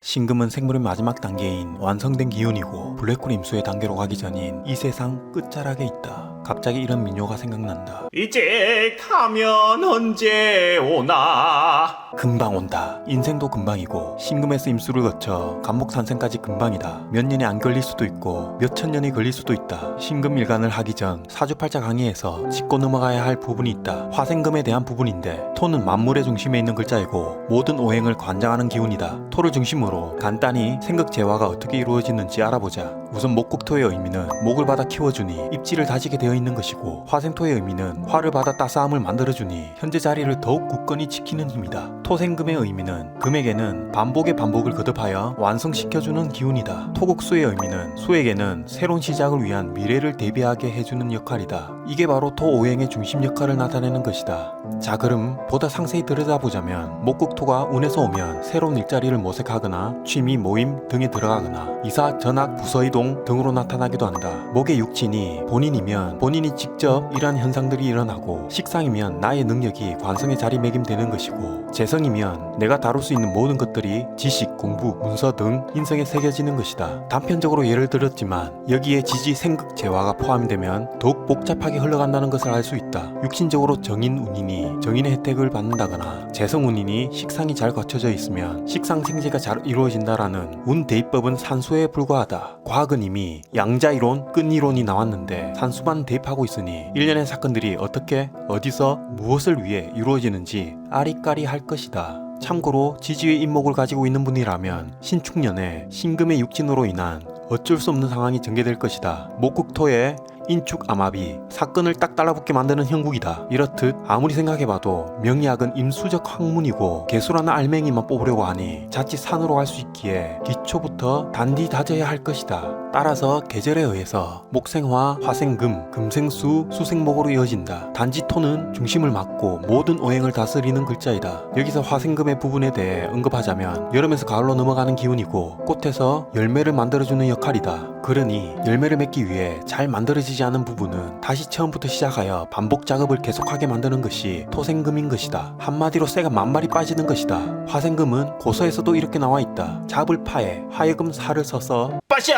신금은 생물의 마지막 단계인 완성된 기운이고 블랙홀 임수의 단계로 가기 전인 이 세상 끝자락에 있다. 갑자기 이런 민요가 생각난다. 이제 가면 언제 오나. 금방 온다. 인생도 금방이고 신금에서 임수를 거쳐 간목탄생까지 금방이다. 몇 년이 안 걸릴 수도 있고 몇 천 년이 걸릴 수도 있다. 신금일간을 하기 전 사주팔자 강의에서 짚고 넘어가야 할 부분이 있다. 화생금에 대한 부분인데 토는 만물의 중심에 있는 글자이고 모든 오행을 관장하는 기운이다. 토를 중심으로 간단히 생극재화가 어떻게 이루어지는지 알아보자. 우선 목국토의 의미는 목을 받아 키워주니 입지를 다지게 되어 있는 것이고, 화생토의 의미는 화를 받아 따스함을 만들어주니 현재 자리를 더욱 굳건히 지키는 힘이다. 토생금의 의미는 금에게는 반복의 반복을 거듭하여 완성시켜주는 기운이다. 토국수의 의미는 수에게는 새로운 시작을 위한 미래를 대비하게 해주는 역할이다. 이게 바로 토오행의 중심 역할을 나타내는 것이다. 자, 그럼 보다 상세히 들여다보자면 목국토가 운에서 오면 새로운 일자리를 모색하거나 취미, 모임 등에 들어가거나 이사, 전학, 부서 이동 등으로 나타나기도 한다. 목의 육진이 본인이면 본인이 직접 이러한 현상들이 일어나고, 식상이면 나의 능력이 관성에 자리매김되는 것이고, 재성이면 내가 다룰 수 있는 모든 것들이 지식, 공부, 문서 등 인성에 새겨지는 것이다. 단편적으로 예를 들었지만 여기에 지지, 생극, 재화가 포함되면 더욱 복잡하게 흘러간다는 것을 알 수 있다. 육신적으로 정인 운이니 정인의 혜택을 받는다거나, 재성 운이니 식상이 잘 갖춰져 있으면 식상 생재가 잘 이루어진다라는 운 대입법은 산수에 불과하다. 과학은 이미 양자이론, 끈이론이 나왔는데 산수만 대입하고 있으니 일련의 사건들이 어떻게, 어디서, 무엇을 위해 이루어지는지 아리까리 할 것이다. 참고로 지지의 인목을 가지고 있는 분이라면 신축년에 신금의 육진으로 인한 어쩔 수 없는 상황이 전개될 것이다. 목국토의 인축암합이 사건을 딱 달라붙게 만드는 형국이다. 이렇듯 아무리 생각해봐도 명리학은 임수적 학문이고 개수라는 알맹이만 뽑으려고 하니 자칫 산으로 갈 수 있기에 기초부터 단디 다져야 할 것이다. 따라서 계절에 의해서 목생화, 화생금, 금생수, 수생목으로 이어진다. 단지 토는 중심을 맡고 모든 오행을 다스리는 글자이다. 여기서 화생금의 부분에 대해 언급하자면 여름에서 가을로 넘어가는 기운이고 꽃에서 열매를 만들어주는 역할이다. 그러니 열매를 맺기 위해 잘 만들어지지 않은 부분은 다시 처음부터 시작하여 반복 작업을 계속하게 만드는 것이 토생금인 것이다. 한마디로 쇠가 만발이 빠지는 것이다. 화생금은 고서에서도 이렇게 나와 있다. 잡을 파에 하여금 살을 써서 빠샤!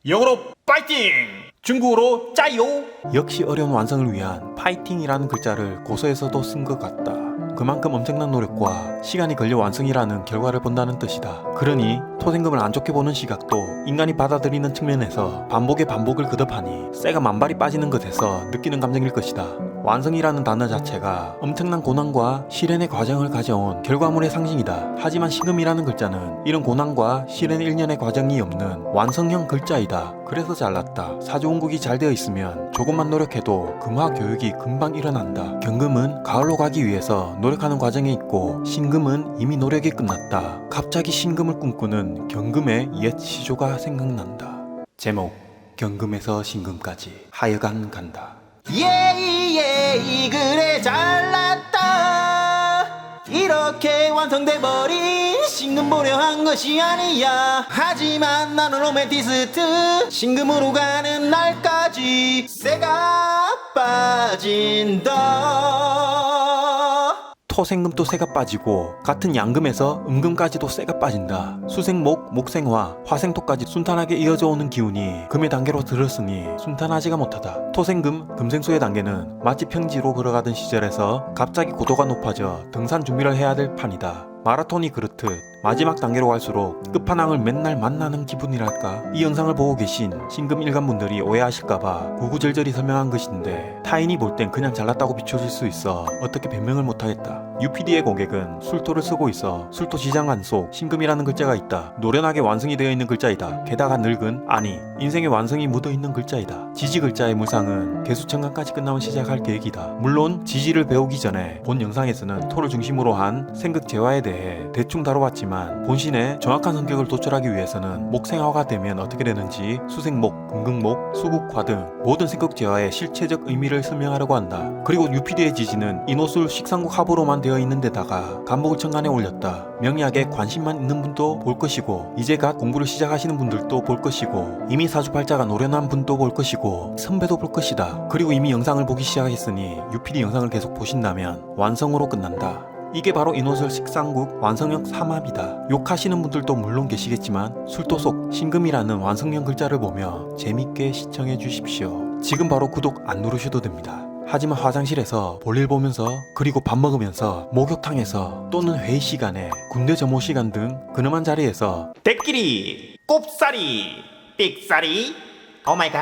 영어로 파이팅! 중국어로 짜요! 역시 어려운 완성을 위한 파이팅이라는 글자를 고서에서도 쓴 것 같다. 그만큼 엄청난 노력과 시간이 걸려 완성이라는 결과를 본다는 뜻이다. 그러니 토생금을 안 좋게 보는 시각도 인간이 받아들이는 측면에서 반복의 반복을 거듭하니 쇠가 만발이 빠지는 것에서 느끼는 감정일 것이다. 완성이라는 단어 자체가 엄청난 고난과 실현의 과정을 가져온 결과물의 상징이다. 하지만 신금이라는 글자는 이런 고난과 실현 일련의 과정이 없는 완성형 글자이다. 그래서 잘났다. 사주운국이 잘 되어 있으면 조금만 노력해도 금화 교육이 금방 일어난다. 경금은 가을로 가기 위해서 노력하는 과정에 있고, 신금은 이미 노력이 끝났다. 갑자기 신금을 꿈꾸는 경금의 옛 시조가 생각난다. 제목: 경금에서 신금까지 하여간 간다. 예이 그래 잘났다. 이렇게 완성돼버린 신금 보려 한 것이 아니야. 하지만 나는 로맨티스트. 신금으로 가는 날까지 쇠가 빠진다. 토생금도 쇠가 빠지고 같은 양금에서 음금까지도 쇠가 빠진다. 수생목, 목생화, 화생토까지 순탄하게 이어져 오는 기운이 금의 단계로 들었으니 순탄하지가 못하다. 토생금, 금생수의 단계는 마치 평지로 걸어가던 시절에서 갑자기 고도가 높아져 등산 준비를 해야 될 판이다. 마라톤이 그렇듯 마지막 단계로 갈수록 끝판왕을 맨날 만나는 기분이랄까. 이 영상을 보고 계신 신금 일간분들이 오해하실까봐 구구절절히 설명한 것인데, 타인이 볼 땐 그냥 잘났다고 비춰질 수 있어 어떻게 변명을 못하겠다. UPD의 고객은 술토를 쓰고 있어 술토 지장간 속 신금이라는 글자가 있다. 노련하게 완성이 되어 있는 글자이다. 게다가 늙은, 아니 인생의 완성이 묻어있는 글자이다. 지지 글자의 물상은 개수천간까지 끝나면 시작할 계획이다. 물론 지지를 배우기 전에 본 영상에서는 토를 중심으로 한 생극재화에 대해 대충 다뤄봤지만, 본신의 정확한 성격을 도출하기 위해서는 목생화가 되면 어떻게 되는지 수생목, 금극목, 수국화 등 모든 생극재화의 실체적 의미를 설명하려고 한다. 그리고 UPD의 지지는 인호술 식상국 합으로만 되어 있는 데다가 간목을 천간에 올렸다. 명리학에 관심만 있는 분도 볼 것이고, 이제 갓 공부를 시작하시는 분들도 볼 것이고, 이미 사주팔자가 노련한 분도 볼 것이고, 선배도 볼 것이다. 그리고 이미 영상을 보기 시작했으니 UPD 영상을 계속 보신다면 완성으로 끝난다. 이게 바로 인호설 식상국 완성형 삼합이다. 욕하시는 분들도 물론 계시겠지만 술도속 신금이라는 완성형 글자를 보며 재밌게 시청해 주십시오. 지금 바로 구독 안 누르셔도 됩니다. 하지만 화장실에서 볼일 보면서, 그리고 밥 먹으면서, 목욕탕에서, 또는 회의 시간에, 군대 점호 시간 등 근엄한 자리에서 대끼리, 꼽사리, 삑사리, 오마이갓.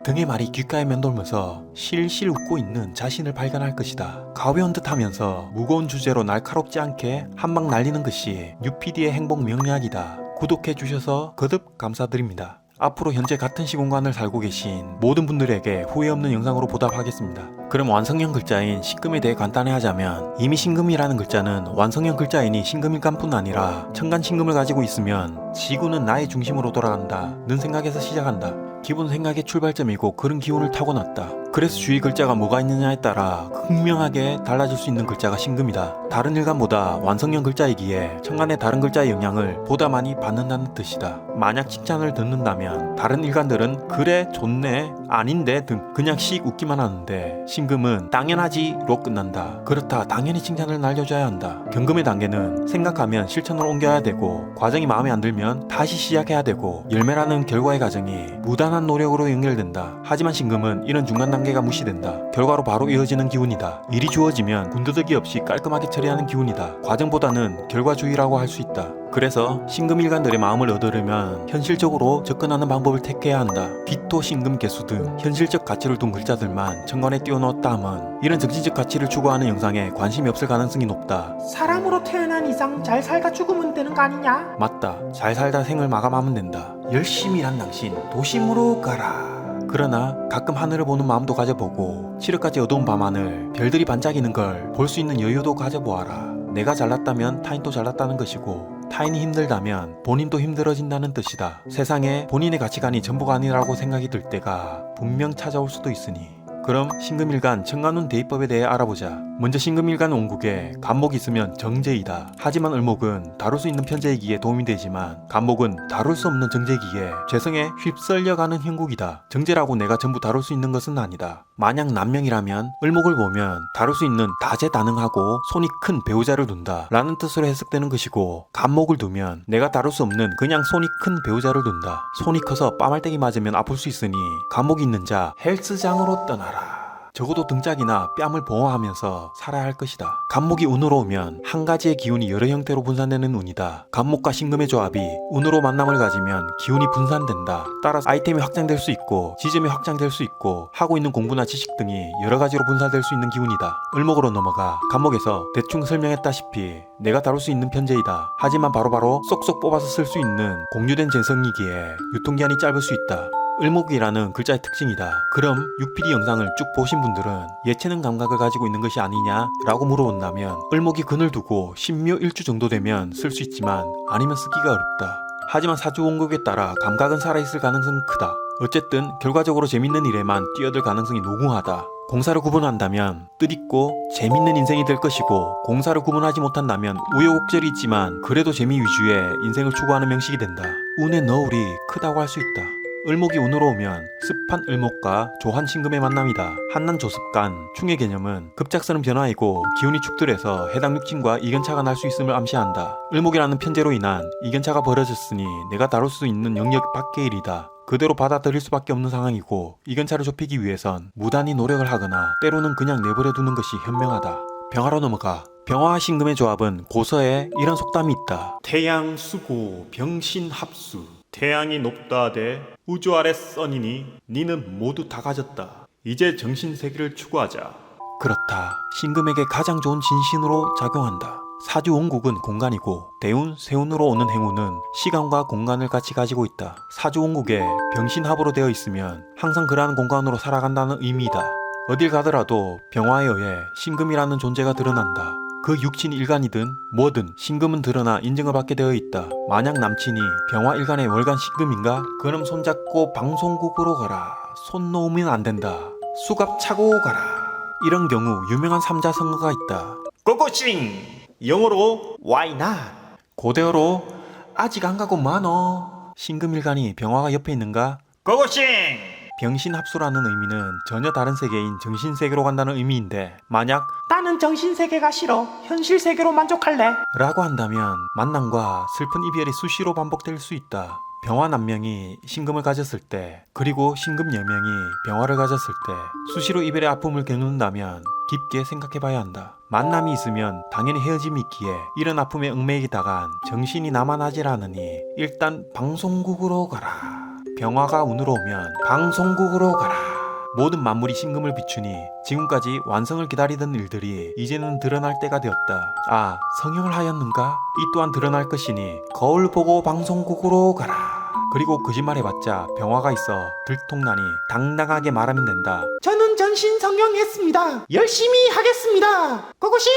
등의 말이 귓가에 맴돌면서 실실 웃고 있는 자신을 발견할 것이다. 가벼운 듯 하면서 무거운 주제로 날카롭지 않게 한방 날리는 것이 UPD의 행복 명리학이다. 구독해 주셔서 거듭 감사드립니다. 앞으로 현재 같은 시공간을 살고 계신 모든 분들에게 후회 없는 영상으로 보답하겠습니다. 그럼 완성형 글자인 신금에 대해 간단히 하자면, 이미 신금이라는 글자는 완성형 글자이니 신금일간뿐 아니라 천간 신금을 가지고 있으면 지구는 나의 중심으로 돌아간다 는 생각에서 시작한다. 기본 생각의 출발점이고 그런 기운을 타고났다. 그래서 주위 글자가 뭐가 있느냐에 따라 극명하게 달라질 수 있는 글자가 신금이다. 다른 일간보다 완성형 글자이기에 천간의 다른 글자의 영향을 보다 많이 받는다는 뜻이다. 만약 칭찬을 듣는다면 다른 일간들은 그래, 좋네, 아닌데 등 그냥 씩 웃기만 하는데, 신금은 당연하지로 끝난다. 그렇다, 당연히 칭찬을 날려줘야 한다. 경금의 단계는 생각하면 실천으로 옮겨야 되고, 과정이 마음에 안 들면 다시 시작해야 되고, 열매라는 결과의 과정이 무단한 노력으로 연결된다. 하지만 신금은 이런 중간 단계가 무시된다. 결과로 바로 이어지는 기운이다. 일이 주어지면 군더더기 없이 깔끔하게 처리하는 기운이다. 과정보다는 결과주의라고 할 수 있다. 그래서 신금일간들의 마음을 얻으려면 현실적으로 접근하는 방법을 택해야 한다. 귀토, 신금, 개수 등 현실적 가치를 둔 글자들만 천간에 띄워넣었다 하면 이런 정신적 가치를 추구하는 영상에 관심이 없을 가능성이 높다. 사람으로 태어난 이상 잘 살다 죽으면 되는 거 아니냐? 맞다. 잘 살다 생을 마감하면 된다. 열심히 일한 당신 도심으로 가라. 그러나 가끔 하늘을 보는 마음도 가져보고, 칠흑까지 어두운 밤하늘 별들이 반짝이는 걸 볼 수 있는 여유도 가져보아라. 내가 잘났다면 타인도 잘났다는 것이고, 타인이 힘들다면 본인도 힘들어진다는 뜻이다. 세상에 본인의 가치관이 전부가 아니라고 생각이 들 때가 분명 찾아올 수도 있으니, 그럼 신금일간 천간운 대입법에 대해 알아보자. 먼저 신금일간 원국에 간목이 있으면 정제이다. 하지만 을목은 다룰 수 있는 편제이기에 도움이 되지만, 간목은 다룰 수 없는 정제이기에 죄성에 휩쓸려가는 형국이다. 정제라고 내가 전부 다룰 수 있는 것은 아니다. 만약 남명이라면 을목을 보면 다룰 수 있는 다재다능하고 손이 큰 배우자를 둔다 라는 뜻으로 해석되는 것이고, 간목을 두면 내가 다룰 수 없는 그냥 손이 큰 배우자를 둔다. 손이 커서 빠말때기 맞으면 아플 수 있으니 간목이 있는 자 헬스장으로 떠나라. 적어도 등짝이나 뺨을 보호하면서 살아야 할 것이다. 간목이 운으로 오면 한 가지의 기운이 여러 형태로 분산되는 운이다. 간목과 신금의 조합이 운으로 만남을 가지면 기운이 분산된다. 따라서 아이템이 확장될 수 있고, 지점이 확장될 수 있고, 하고 있는 공부나 지식 등이 여러 가지로 분산될 수 있는 기운이다. 을목으로 넘어가 간목에서 대충 설명했다시피 내가 다룰 수 있는 편제이다. 하지만 바로바로 쏙쏙 뽑아서 쓸 수 있는 공유된 재성이기에 유통기한이 짧을 수 있다. 을목이라는 글자의 특징이다. 그럼 UPD 영상을 쭉 보신 분들은 예체능 감각을 가지고 있는 것이 아니냐 라고 물어본다면, 을목이 근을 두고 신묘 일주 정도 되면 쓸 수 있지만 아니면 쓰기가 어렵다. 하지만 사주 원국에 따라 감각은 살아있을 가능성은 크다. 어쨌든 결과적으로 재밌는 일에만 뛰어들 가능성이 노궁하다. 공사를 구분한다면 뜻있고 재밌는 인생이 될 것이고, 공사를 구분하지 못한다면 우여곡절이 있지만 그래도 재미 위주의 인생을 추구하는 명식이 된다. 운의 너울이 크다고 할 수 있다. 을목이 운으로 오면 습한 을목과 조한 신금의 만남이다. 한난 조습간 충의 개념은 급작스러운 변화이고, 기운이 축들해서 해당 육친과 이견차가 날 수 있음을 암시한다. 을목이라는 편제로 인한 이견차가 벌어졌으니 내가 다룰 수 있는 영역 밖의 일이다. 그대로 받아들일 수밖에 없는 상황이고, 이견차를 좁히기 위해선 무단히 노력을 하거나 때로는 그냥 내버려 두는 것이 현명하다. 병화로 넘어가. 병화와 신금의 조합은 고서에 이런 속담이 있다. 태양 수고 병신 합수. 태양이 높다대 우주 아래 써니니 니는 모두 다 가졌다. 이제 정신세계를 추구하자. 그렇다. 신금에게 가장 좋은 진신으로 작용한다. 사주 원국은 공간이고, 대운, 세운으로 오는 행운은 시간과 공간을 같이 가지고 있다. 사주 원국에 병신합으로 되어 있으면 항상 그러한 공간으로 살아간다는 의미이다. 어딜 가더라도 병화에 의해 신금이라는 존재가 드러난다. 그 육친이 일간이든 뭐든 신금은 드러나 인정을 받게 되어 있다. 만약 남친이 병화 일간의 월간 신금인가? 그럼 손잡고 방송국으로 가라. 손 놓으면 안 된다. 수갑 차고 가라. 이런 경우 유명한 삼자성어가 있다. 고고싱! 영어로 Why not? 고대어로 아직 안 가고 많어. 신금일간이 병화가 옆에 있는가? 고고싱! 병신합수라는 의미는 전혀 다른 세계인 정신세계로 간다는 의미인데, 만약 나는 정신세계가 싫어. 현실세계로 만족할래. 라고 한다면 만남과 슬픈 이별이 수시로 반복될 수 있다. 병화 남명이 신금을 가졌을 때, 그리고 신금 여명이 병화를 가졌을 때 수시로 이별의 아픔을 겪는다면 깊게 생각해봐야 한다. 만남이 있으면 당연히 헤어짐이 있기에 이런 아픔에 얽매이다간 정신이 남아나질 않으니 일단 방송국으로 가라. 병화가 운으로 오면 방송국으로 가라. 모든 만물이 신금을 비추니 지금까지 완성을 기다리던 일들이 이제는 드러날 때가 되었다. 아, 성형을 하였는가? 이 또한 드러날 것이니 거울 보고 방송국으로 가라. 그리고 거짓말해봤자 병화가 있어 들통나니 당당하게 말하면 된다. 저는 전신 성형했습니다. 열심히 하겠습니다. 고고싱!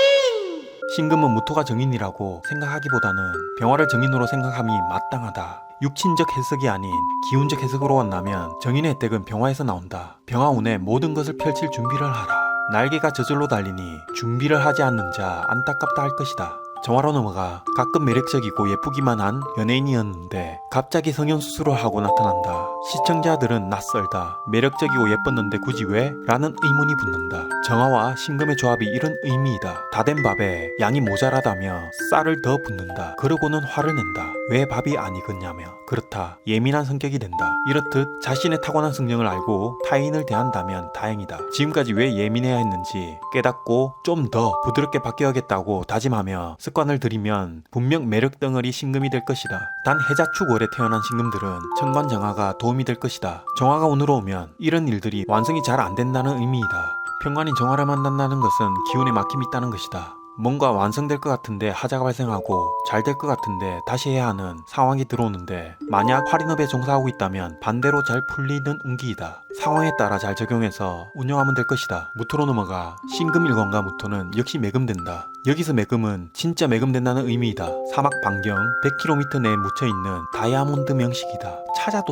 신금은 무토가 정인이라고 생각하기보다는 병화를 정인으로 생각함이 마땅하다. 육친적 해석이 아닌 기운적 해석으로 한다면 정인의 혜택은 병화에서 나온다. 병화운에 모든 것을 펼칠 준비를 하라. 날개가 저절로 달리니 준비를 하지 않는 자 안타깝다 할 것이다. 정화로 넘어가 가끔 매력적이고 예쁘기만 한 연예인이었는데 갑자기 성형수술을 하고 나타난다. 시청자들은 낯설다. 매력적이고 예뻤는데 굳이 왜? 라는 의문이 붙는다. 정화와 신금의 조합이 이런 의미이다. 다 된 밥에 양이 모자라다며 쌀을 더 붓는다. 그러고는 화를 낸다. 왜 밥이 안 익었냐며. 그렇다. 예민한 성격이 된다. 이렇듯 자신의 타고난 성령을 알고 타인을 대한다면 다행이다. 지금까지 왜 예민해야 했는지 깨닫고 좀 더 부드럽게 바뀌어야겠다고 다짐하며 습관을 들이면 분명 매력 덩어리 신금이 될 것이다. 단 해자축월에 태어난 신금들은 천관정화가 도움이 될 것이다. 정화가 운으로 오면 이런 일들이 완성이 잘 안 된다는 의미이다. 평관인 정화를 만난다는 것은 기운에 막힘이 있다는 것이다. 뭔가 완성될 것 같은데 하자가 발생하고 잘 될 것 같은데 다시 해야 하는 상황이 들어오는데, 만약 할인업에 종사하고 있다면 반대로 잘 풀리는 운기이다. 상황에 따라 잘 적용해서 운영하면 될 것이다. 무토로 넘어가 신금일관과 무토는 역시 매금된다. 여기서 매금은 진짜 매금된다는 의미이다. 사막 반경 100km 내에 묻혀있는 다이아몬드 명식이다.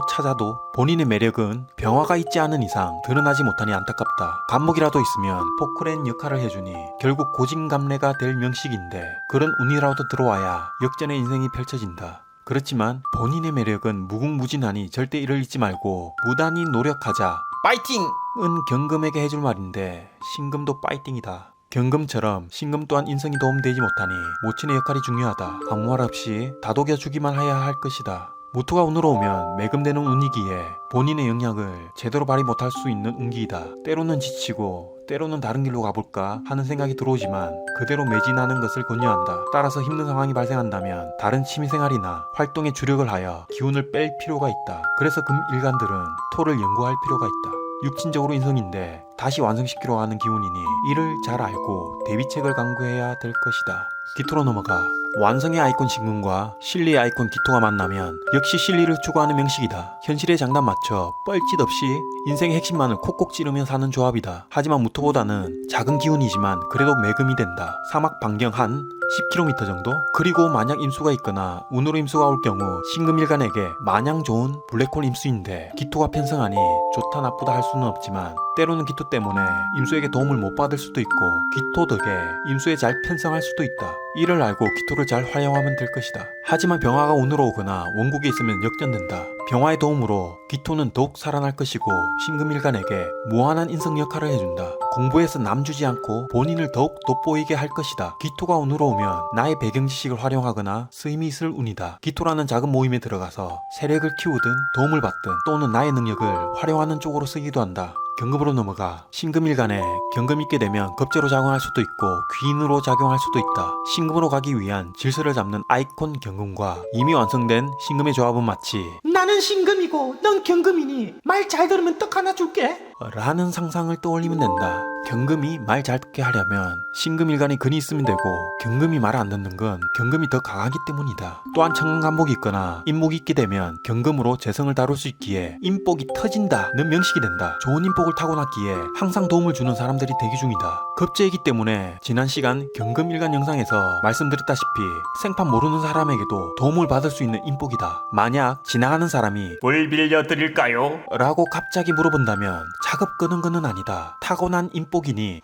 찾아도 본인의 매력은 병화가 있지 않은 이상 드러나지 못하니 안타깝다. 감목이라도 있으면 포크렌 역할을 해주니 결국 고진감래가 될 명식인데, 그런 운이라도 들어와야 역전의 인생이 펼쳐진다. 그렇지만 본인의 매력은 무궁무진하니 절대 이를 잊지 말고 무단히 노력하자. 파이팅! 은 경금에게 해줄 말인데 신금도 파이팅이다. 경금처럼 신금 또한 인성이 도움되지 못하니 모친의 역할이 중요하다. 아무 말 없이 다독여주기만 해야 할 것이다. 무토가 운으로 오면 매금되는 운이기에 본인의 영향을 제대로 발휘 못할 수 있는 운기이다. 때로는 지치고 때로는 다른 길로 가볼까 하는 생각이 들어오지만 그대로 매진하는 것을 권유한다. 따라서 힘든 상황이 발생한다면 다른 취미생활이나 활동에 주력을 하여 기운을 뺄 필요가 있다. 그래서 금일간들은 토를 연구할 필요가 있다. 육친적으로 인성인데 다시 완성시키려 하는 기운이니 이를 잘 알고 대비책을 강구해야 될 것이다. 기토로 넘어가 완성의 아이콘 신금과 실리의 아이콘 기토가 만나면 역시 실리를 추구하는 명식이다. 현실에 장단 맞춰 뻘짓 없이 인생의 핵심만을 콕콕 찌르며 사는 조합이다. 하지만 무토보다는 작은 기운이지만 그래도 매금이 된다. 사막 반경 한 10km 정도? 그리고 만약 임수가 있거나 운으로 임수가 올 경우 신금일간에게 마냥 좋은 블랙홀 임수인데 기토가 편성하니 좋다 나쁘다 할 수는 없지만 때로는 기토 때문에 임수에게 도움을 못 받을 수도 있고 기토 덕에 임수에 잘 편성할 수도 있다. 이를 알고 기토를 잘 활용하면 될 것이다. 하지만 병화가 운으로 오거나 원국에 있으면 역전된다. 병화의 도움으로 기토는 더욱 살아날 것이고 신금일간에게 무한한 인성 역할을 해준다. 공부에서 남주지 않고 본인을 더욱 돋보이게 할 것이다. 기토가 운으로 오면 나의 배경 지식을 활용하거나 쓰임이 있을 운이다. 기토라는 작은 모임에 들어가서 세력을 키우든 도움을 받든 또는 나의 능력을 활용하는 쪽으로 쓰기도 한다. 경금으로 넘어가 신금일간에 경금이 있게 되면 겁재로 작용할 수도 있고 귀인으로 작용할 수도 있다. 신금으로 가기 위한 질서를 잡는 아이콘 경금과 이미 완성된 신금의 조합은 마치 나는 신금이고 넌 경금이니 말 잘 들으면 떡 하나 줄게. 라는 상상을 떠올리면 된다. 경금이 말 잘 듣게 하려면 신금일간에 근이 있으면 되고 경금이 말을 안 듣는 건 경금이 더 강하기 때문이다. 또한 천간간목이 있거나 인목이 있게 되면 경금으로 재성을 다룰 수 있기에 인복이 터진다는 명식이 된다. 좋은 인복을 타고났기에 항상 도움을 주는 사람들이 대기 중이다. 급제이기 때문에 지난 시간 경금일간 영상에서 말씀드렸다시피 생판 모르는 사람에게도 도움을 받을 수 있는 인복이다. 만약 지나가는 사람이 물 빌려드릴까요? 라고 갑자기 물어본다면 작업 끄는 거는 아니다. 타고난 인복이니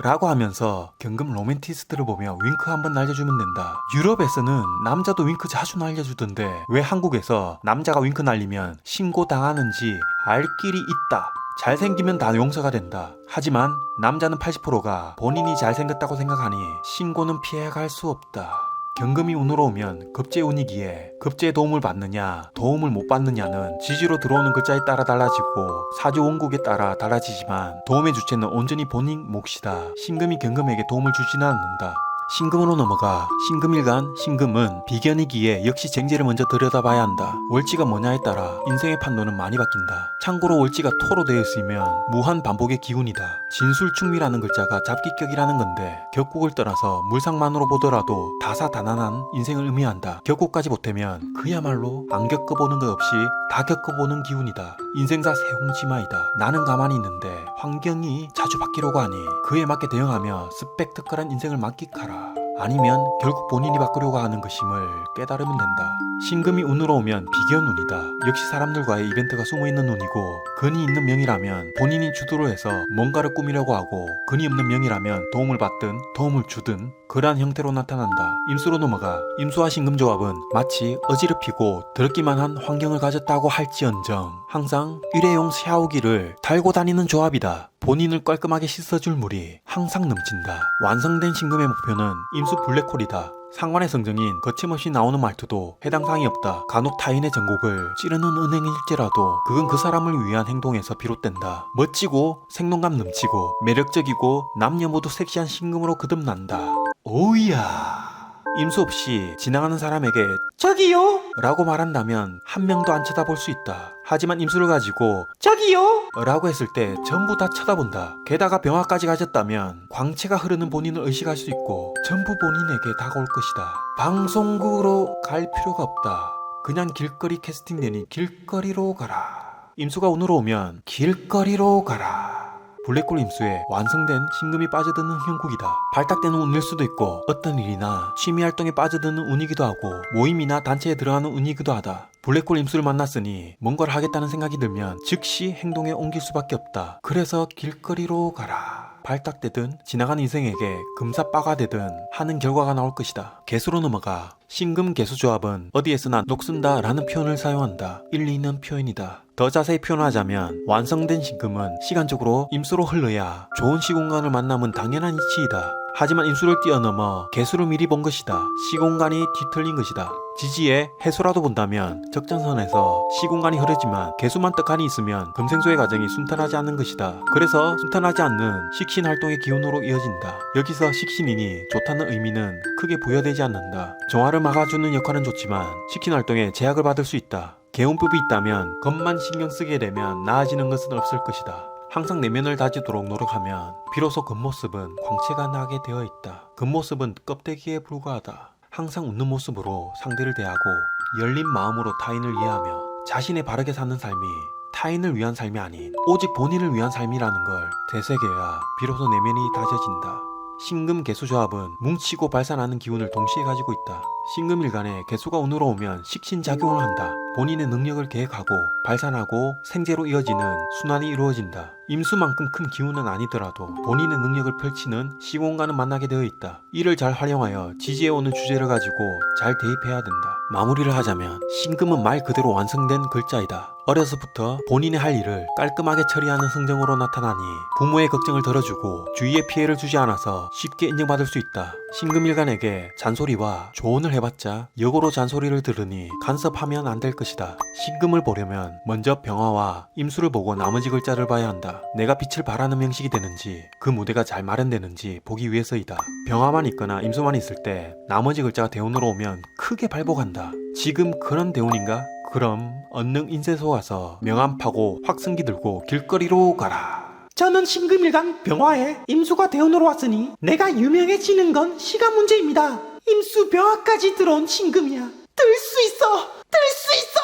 라고 하면서 경금 로맨티스트를 보며 윙크 한번 날려주면 된다. 유럽에서는 남자도 윙크 자주 날려주던데 왜 한국에서 남자가 윙크 날리면 신고당하는지 알 길이 있다. 잘생기면 다 용서가 된다. 하지만 남자는 80%가 본인이 잘생겼다고 생각하니 신고는 피해갈 수 없다. 경금이 운으로 오면 급제 운이기에 급제의 도움을 받느냐 도움을 못 받느냐는 지지로 들어오는 글자에 따라 달라지고 사주 원국에 따라 달라지지만 도움의 주체는 온전히 본인 몫이다. 신금이 경금에게 도움을 주지는 않는다. 신금으로 넘어가 신금일간 신금은 비견이기에 역시 쟁제를 먼저 들여다봐야 한다. 월지가 뭐냐에 따라 인생의 판도는 많이 바뀐다. 참고로 월지가 토로 되어 있으면 무한 반복의 기운이다. 진술충미라는 글자가 잡기격이라는 건데 격국을 떠나서 물상만으로 보더라도 다사다난한 인생을 의미한다. 격국까지 보태면 그야말로 안 겪어보는 것 없이 다 겪어보는 기운이다. 인생사 세홍지마이다. 나는 가만히 있는데 환경이 자주 바뀌려고 하니 그에 맞게 대응하며 스펙터클한 인생을 만끽하라. 아니면 결국 본인이 바꾸려고 하는 것임을 깨달으면 된다. 신금이 운으로 오면 비견운이다. 역시 사람들과의 이벤트가 숨어있는 운이고 근이 있는 명이라면 본인이 주도를 해서 뭔가를 꾸미려고 하고 근이 없는 명이라면 도움을 받든 도움을 주든 그러한 형태로 나타난다. 임수로 넘어가 임수와 신금 조합은 마치 어지럽히고 더럽기만 한 환경을 가졌다고 할지언정 항상 일회용 샤워기를 달고 다니는 조합이다. 본인을 깔끔하게 씻어줄 물이 항상 넘친다. 완성된 신금의 목표는 임수 블랙홀이다. 상관의 성정인 거침없이 나오는 말투도 해당 사항이 없다. 간혹 타인의 전곡을 찌르는 은행일지라도 그건 그 사람을 위한 행동에서 비롯된다. 멋지고 생동감 넘치고 매력적이고 남녀 모두 섹시한 신금으로 거듭난다. 오이야. 임수 없이 지나가는 사람에게 저기요? 라고 말한다면 한 명도 안 쳐다볼 수 있다. 하지만 임수를 가지고 저기요? 라고 했을 때 전부 다 쳐다본다. 게다가 병화까지 가졌다면 광채가 흐르는 본인을 의식할 수 있고 전부 본인에게 다가올 것이다. 방송국으로 갈 필요가 없다. 그냥 길거리 캐스팅되니 길거리로 가라. 임수가 운으로 오면 길거리로 가라. 블랙홀 임수에 완성된 신금이 빠져드는 형국이다. 발탁되는 운일 수도 있고 어떤 일이나 취미활동에 빠져드는 운이기도 하고 모임이나 단체에 들어가는 운이기도 하다. 블랙홀 임수를 만났으니 뭔가를 하겠다는 생각이 들면 즉시 행동에 옮길 수밖에 없다. 그래서 길거리로 가라. 발탁되든 지나가는 인생에게 금사빠가 되든 하는 결과가 나올 것이다. 개수로 넘어가 신금 개수 조합은 어디에서나 녹슨다 라는 표현을 사용한다. 일리 있는 표현이다. 더 자세히 표현하자면 완성된 신금은 시간적으로 임수로 흘러야 좋은 시공간을 만나면 당연한 이치이다. 하지만 임수를 뛰어넘어 개수를 미리 본 것이다. 시공간이 뒤틀린 것이다. 지지에 해수라도 본다면 적정선에서 시공간이 흐르지만 개수만 떡하니 있으면 금생소의 과정이 순탄하지 않는 것이다. 그래서 순탄하지 않는 식신 활동의 기운으로 이어진다. 여기서 식신이니 좋다는 의미는 크게 부여되지 않는다. 정화를 막아주는 역할은 좋지만 식신 활동에 제약을 받을 수 있다. 개운법이 있다면 겉만 신경 쓰게 되면 나아지는 것은 없을 것이다. 항상 내면을 다지도록 노력하면 비로소 겉모습은 광채가 나게 되어 있다. 겉모습은 껍데기에 불과하다. 항상 웃는 모습으로 상대를 대하고 열린 마음으로 타인을 이해하며 자신의 바르게 사는 삶이 타인을 위한 삶이 아닌 오직 본인을 위한 삶이라는 걸 되새겨야 비로소 내면이 다져진다. 신금 개수 조합은 뭉치고 발산하는 기운을 동시에 가지고 있다. 신금일간에 개수가 운으로 오면 식신작용을 한다. 본인의 능력을 계획하고 발산하고 생재로 이어지는 순환이 이루어진다. 임수만큼 큰 기운은 아니더라도 본인의 능력을 펼치는 시공간을 만나게 되어 있다. 이를 잘 활용하여 지지해오는 주제를 가지고 잘 대입해야 된다. 마무리를 하자면 신금은 말 그대로 완성된 글자이다. 어려서부터 본인의 할 일을 깔끔하게 처리하는 성정으로 나타나니 부모의 걱정을 덜어주고 주위에 피해를 주지 않아서 쉽게 인정받을 수 있다. 신금일간에게 잔소리와 조언을 해봤자 역으로 잔소리를 들으니 간섭하면 안 될 것이다. 신금을 보려면 먼저 병화와 임수를 보고 나머지 글자를 봐야 한다. 내가 빛을 발하는 명식이 되는지 그 무대가 잘 마련되는지 보기 위해서이다. 병화만 있거나 임수만 있을 때 나머지 글자가 대운으로 오면 크게 발복한다. 지금 그런 대운인가? 그럼 언능 인쇄소 가서 명함 파고 확승기 들고 길거리로 가라. 저는 신금일간 병화에 임수가 대운으로 왔으니 내가 유명해지는 건 시간 문제입니다. 임수 병화까지 들어온 신금이야. 들 수 있어! 들 수 있어!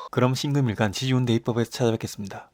그럼 신금일간 지지운 대입법에서 찾아뵙겠습니다.